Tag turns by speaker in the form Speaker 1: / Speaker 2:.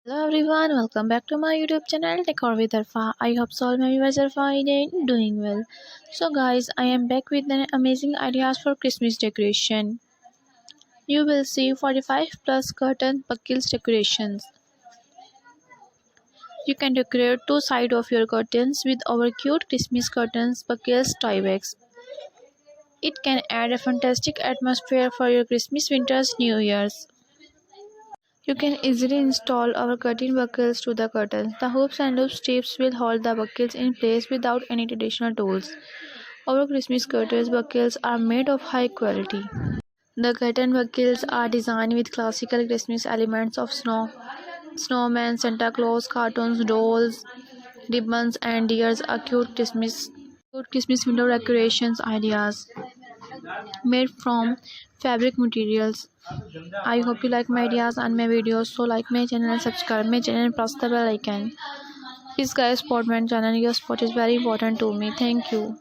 Speaker 1: Hello everyone, welcome back to my YouTube channel Decor with Arfa. I hope so all my viewers are fine and doing well. So guys, I am back with an amazing ideas for Christmas decoration. You will see 45 plus curtain buckles decorations. You can decorate two sides of your curtains with our cute Christmas curtains buckles tiebacks. It can add a fantastic atmosphere for your Christmas, winters, New Year's. You can easily install our curtain buckles to the curtains. The hoops and loop strips will hold the buckles in place without any traditional tools. Our Christmas curtains buckles are made of high quality. The curtain buckles are designed with classical Christmas elements of snowman, Santa Claus, cartoons, dolls, ribbons, and deers are cute Christmas window decorations ideas made from fabric materials. I hope you like my ideas and my videos, so like my channel and subscribe my channel and press the bell icon. Please guys support my channel. Your support is very important to me. Thank you.